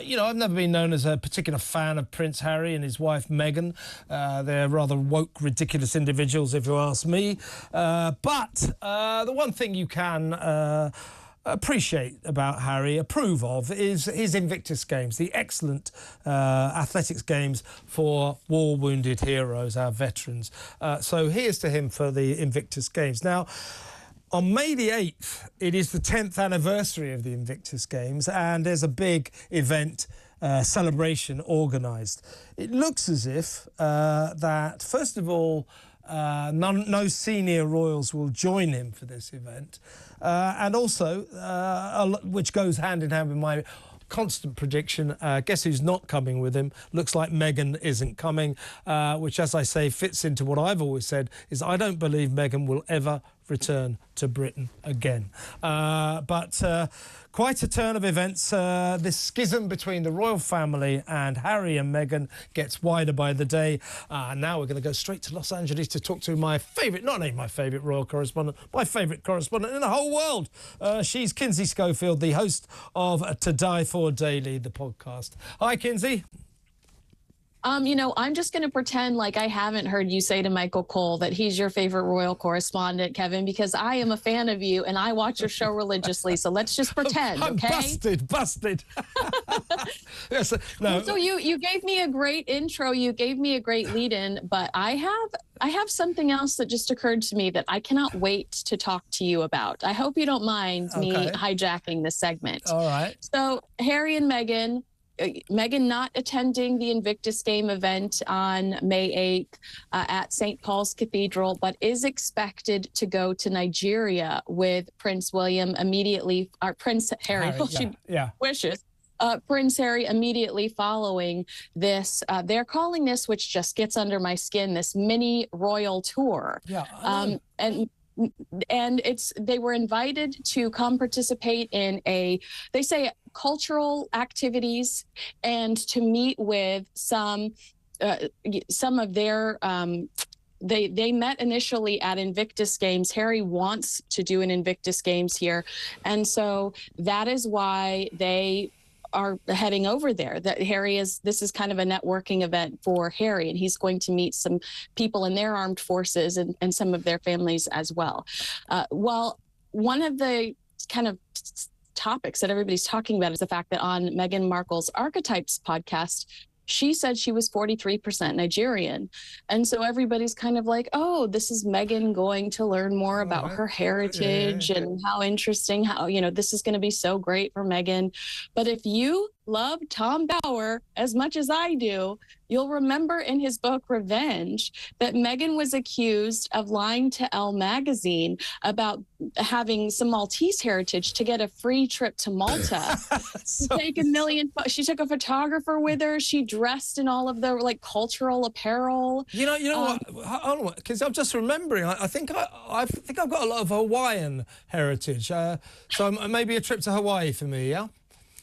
You know, I've never been known as a particular fan of Prince Harry and his wife Meghan. They're rather woke, ridiculous individuals, if you ask me. But the one thing you can appreciate about Harry, approve of, is his Invictus Games, the excellent athletics games for war-wounded heroes, our veterans. So here's to him for the Invictus Games. Now, on May the 8th, it is the 10th anniversary of the Invictus Games, and there's a big event, celebration organised. It looks as if that, first of all, no senior royals will join him for this event, and also, which goes hand in hand with my constant prediction, guess who's not coming with him? Looks like Meghan isn't coming, which, as I say, fits into what I've always said, is I don't believe Meghan will ever return to Britain again. But quite a turn of events. This schism between the royal family and Harry and Meghan gets wider by the day. Now we're going to go straight to Los Angeles to talk to my favourite, not only my favourite royal correspondent, my favourite correspondent in the whole world. She's Kinsey Schofield, the host of To Die For Daily, the podcast. Hi, Kinsey. You know, I'm just going to pretend like I haven't heard you say to Michael Cole that he's your favorite royal correspondent, Kevin, because I am a fan of you and I watch your show religiously. So let's just pretend, okay? Busted. Yes, no. So you gave me a great intro. You gave me a great lead-in, but I have something else that just occurred to me that I cannot wait to talk to you about. I hope you don't mind me hijacking this segment. All right. So Harry and Meghan not attending the Invictus Game event on May 8th at St. Paul's Cathedral, but is expected to go to Nigeria with Prince William immediately, or Prince Harry, wishes. Prince Harry immediately following this. They're calling this, which just gets under my skin, this mini royal tour. Yeah. And they were invited to come participate in they say cultural activities and to meet with some of their they met initially at Invictus Games. Harry wants to do an Invictus Games here, and so that is why they are heading over there. That this is kind of a networking event for Harry, and he's going to meet some people in their armed forces and some of their families as well. Well, one of the kind of topics that everybody's talking about is the fact that on Meghan Markle's Archetypes podcast, she said she was 43% Nigerian. And so everybody's kind of like, oh, this is Meghan going to learn more about her heritage and how interesting, how, you know, this is going to be so great for Meghan. But if you love Tom Bower as much as I do, you'll remember in his book Revenge that Meghan was accused of lying to Elle magazine about having some Maltese heritage to get a free trip to Malta. She took a photographer with her. She dressed in all of the like cultural apparel. You know what? Because I'm just remembering. I think I've got a lot of Hawaiian heritage. So maybe a trip to Hawaii for me. Yeah.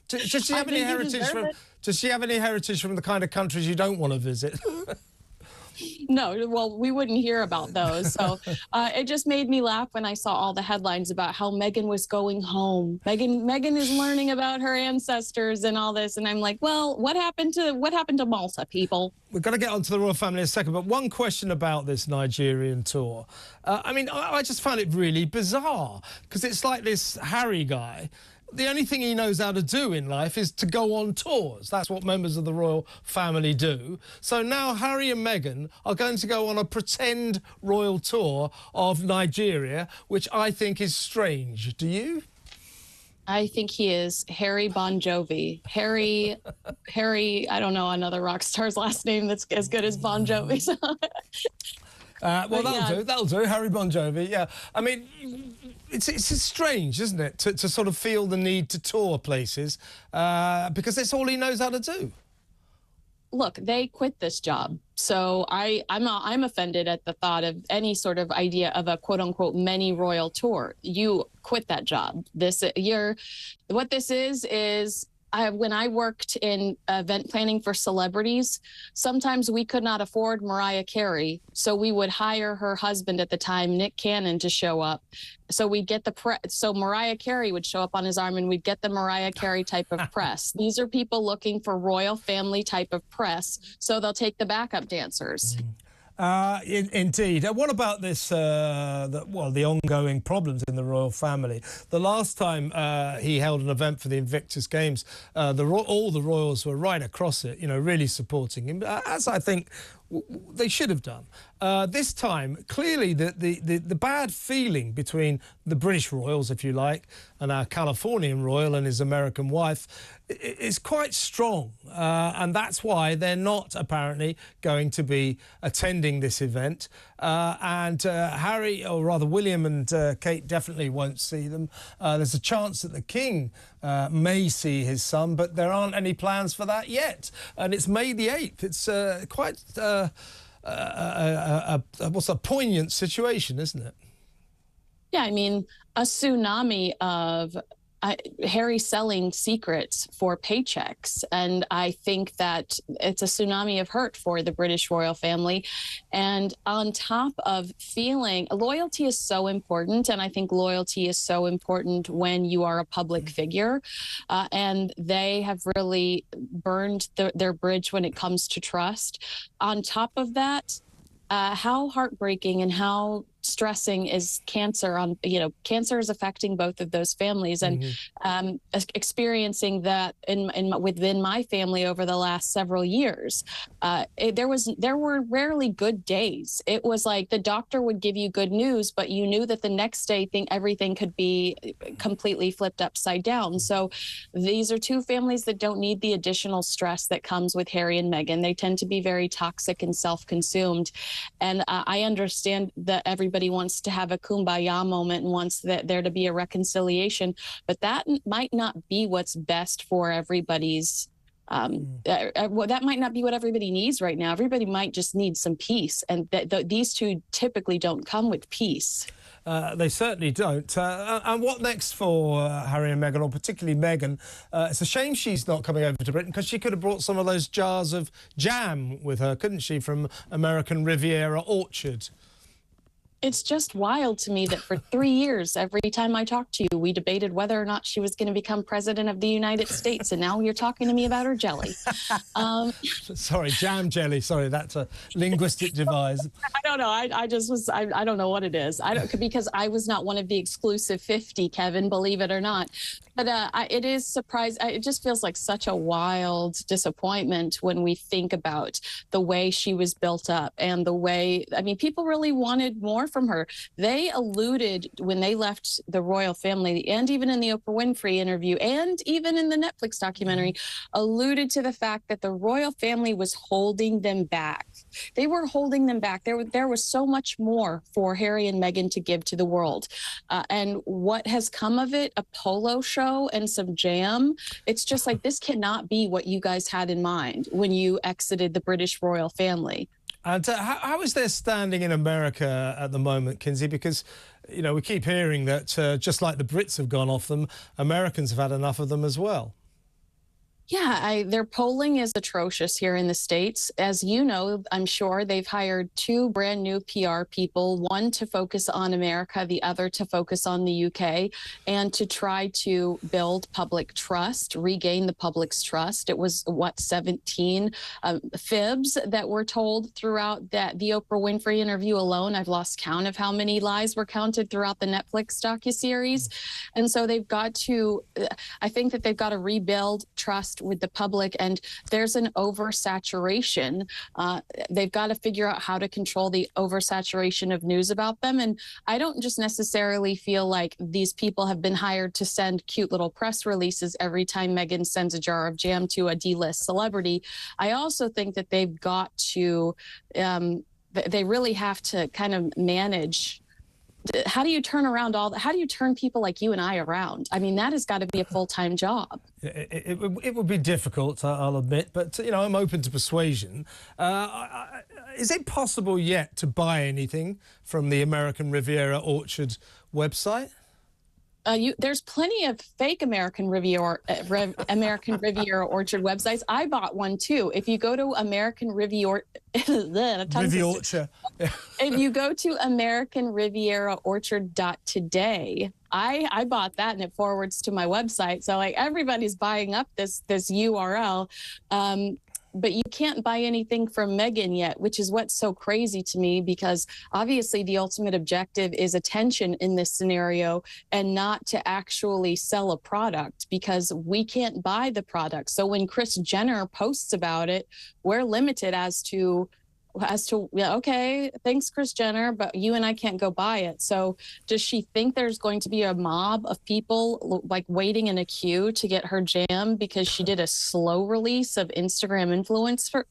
Does she have any heritage from? Does she have any heritage from the kind of countries you don't want to visit? No, well, we wouldn't hear about those. So it just made me laugh when I saw all the headlines about how Meghan was going home. Meghan is learning about her ancestors and all this, and I'm like, well, what happened to Malta, people? We're going to get onto the royal family in a second, but one question about this Nigerian tour. I mean, I just found it really bizarre because it's like this Harry guy. The only thing he knows how to do in life is to go on tours. That's what members of the royal family do. So now Harry and Meghan are going to go on a pretend royal tour of Nigeria, which I think is strange. Do you? I think he is Harry Bon Jovi. Harry, I don't know another rock star's last name that's as good as Bon Jovi. Well, that'll do. Harry Bon Jovi, yeah. I mean, it's strange, isn't it, to sort of feel the need to tour places because that's all he knows how to do. Look, they quit this job. So I'm offended at the thought of any sort of idea of a quote unquote mini royal tour. You quit that job. What this is when I worked in event planning for celebrities, sometimes we could not afford Mariah Carey, so we would hire her husband at the time, Nick Cannon, to show up. So we'd get so Mariah Carey would show up on his arm, and we'd get the Mariah Carey type of press. These are people looking for royal family type of press, so they'll take the backup dancers. Indeed. What about this, the ongoing problems in the royal family? The last time he held an event for the Invictus Games, all the royals were right across it, you know, really supporting him, as I think they should have done. This time, clearly, the bad feeling between the British royals, if you like, and our Californian royal and his American wife is quite strong. And that's why they're not apparently going to be attending this event. And Harry, or rather William and Kate, definitely won't see them. There's a chance that the King may see his son, but there aren't any plans for that yet. And it's May the 8th. It's quite what's a poignant situation, isn't it? Yeah, I mean, a tsunami of Harry selling secrets for paychecks. And I think that it's a tsunami of hurt for the British royal family. And on top of loyalty is so important. And I think loyalty is so important when you are a public figure. And they have really burned their bridge when it comes to trust. On top of that, how heartbreaking and how stressing is cancer cancer is affecting both of those families, and experiencing that within my family over the last several years. There were rarely good days. It was like the doctor would give you good news, but you knew that the next day everything could be completely flipped upside down. So these are two families that don't need the additional stress that comes with Harry and Meghan. They tend to be very toxic and self-consumed, and I understand that everybody wants to have a kumbaya moment and wants there to be a reconciliation, but that might not be what's best for everybody's that might not be what everybody needs right now. Everybody might just need some peace, and these two typically don't come with peace. They certainly don't. And what next for Harry and Meghan, or particularly Meghan? It's a shame she's not coming over to Britain, because she could have brought some of those jars of jam with her, couldn't she, from American Riviera orchard? It's just wild to me that for 3 years, every time I talked to you, we debated whether or not she was going to become president of the United States. And now you're talking to me about her jelly. Sorry, jam jelly. Sorry, that's a linguistic device. I don't know. I don't know what it is. Because I was not one of the exclusive 50, Kevin, believe it or not. But it is surprising. It just feels like such a wild disappointment when we think about the way she was built up and the way, I mean, people really wanted more from her. They alluded when they left the royal family, and even in the Oprah Winfrey interview, and even in the Netflix documentary, alluded to the fact that the royal family was holding them back. They were holding them back. There was so much more for Harry and Meghan to give to the world. And what has come of it? A polo show and some jam. It's just like, this cannot be what you guys had in mind when you exited the British royal family. And how is their standing in America at the moment, Kinsey? Because, you know, we keep hearing that just like the Brits have gone off them, Americans have had enough of them as well. Yeah, their polling is atrocious here in the States. As you know, I'm sure they've hired 2 brand new PR people, one to focus on America, the other to focus on the UK, and to try to build public trust, regain the public's trust. It was, 17 fibs that were told throughout the Oprah Winfrey interview alone. I've lost count of how many lies were counted throughout the Netflix docuseries. And so they've got to, I think that they've got to rebuild trust with the public, and there's an oversaturation. They've got to figure out how to control the oversaturation of news about them. And I don't just necessarily feel like these people have been hired to send cute little press releases every time Meghan sends a jar of jam to a D-list celebrity. I also think that they've got to, they really have to kind of manage. How do you turn around how do you turn people like you and I around? I mean, that has got to be a full-time job. It would be difficult, I'll admit, but, you know, I'm open to persuasion. Is it possible yet to buy anything from the American Riviera Orchard website? There's plenty of fake American Riviera Orchard websites. I bought one too. If you go to American Riviera, if you go to AmericanRivieraOrchard.today, I bought that and it forwards to my website. So like everybody's buying up this URL. But you can't buy anything from Meghan yet, which is what's so crazy to me, because obviously the ultimate objective is attention in this scenario and not to actually sell a product, because we can't buy the product. So when Kris Jenner posts about it, we're limited as to yeah, okay, thanks, Kris Jenner, but you and I can't go buy it. So does she think there's going to be a mob of people like waiting in a queue to get her jam because she did a slow release of Instagram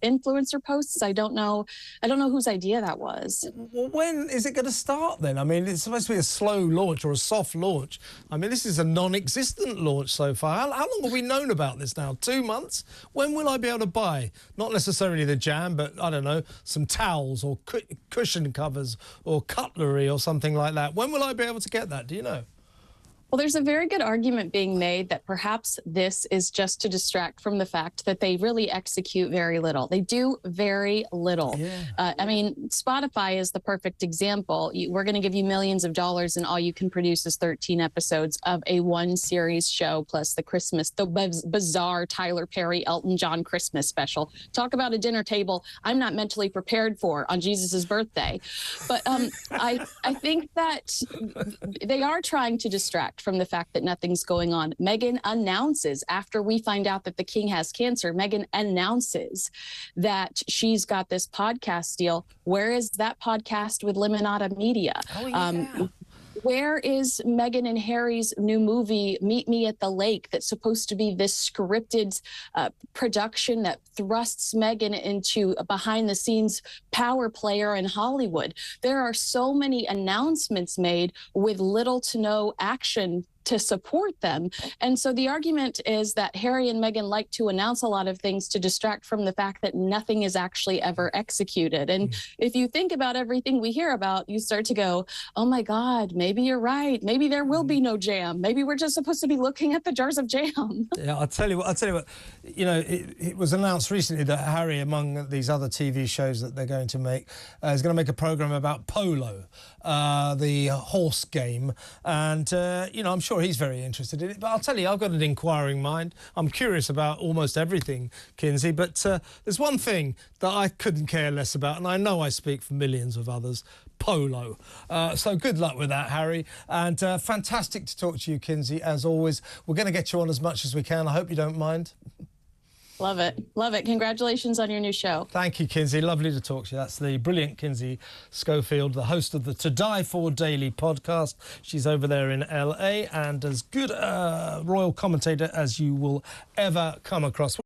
influencer posts? I don't know whose idea that was. Well, when is it going to start then? I mean, it's supposed to be a slow launch or a soft launch. I mean, this is a non-existent launch so far. How long have we known about this now? 2 months? When will I be able to buy? Not necessarily the jam, but I don't know, some towels or cushion covers or cutlery or something like that. When will I be able to get that? Do you know? Well, there's a very good argument being made that perhaps this is just to distract from the fact that they really execute very little. They do very little. Yeah. I mean, Spotify is the perfect example. We're going to give you millions of dollars and all you can produce is 13 episodes of a one-series show plus the bizarre Tyler Perry, Elton John Christmas special. Talk about a dinner table I'm not mentally prepared for on Jesus's birthday. But I think that they are trying to distract from the fact that nothing's going on. Meghan announces, after we find out that the king has cancer, Meghan announces that she's got this podcast deal. Where is that podcast with Limonada Media? Oh, yeah. Where is Meghan and Harry's new movie, Meet Me at the Lake, that's supposed to be this scripted production that thrusts Meghan into a behind-the-scenes power player in Hollywood? There are so many announcements made with little to no action to support them. And so the argument is that Harry and Meghan like to announce a lot of things to distract from the fact that nothing is actually ever executed. And if you think about everything we hear about, you start to go, oh my God, maybe you're right. Maybe there will be no jam. Maybe we're just supposed to be looking at the jars of jam. Yeah, I'll tell you what, you know, it was announced recently that Harry, among these other TV shows that they're going to make, is going to make a program about polo, the horse game. And, you know, I'm sure he's very interested in it. But I'll tell you, I've got an inquiring mind. I'm curious about almost everything, Kinsey. But there's one thing that I couldn't care less about, and I know I speak for millions of others: polo. So good luck with that, Harry. And fantastic to talk to you, Kinsey, as always. We're going to get you on as much as we can. I hope you don't mind. Love it. Love it. Congratulations on your new show. Thank you, Kinsey. Lovely to talk to you. That's the brilliant Kinsey Schofield, the host of the To Die For Daily podcast. She's over there in LA and as good a royal commentator as you will ever come across.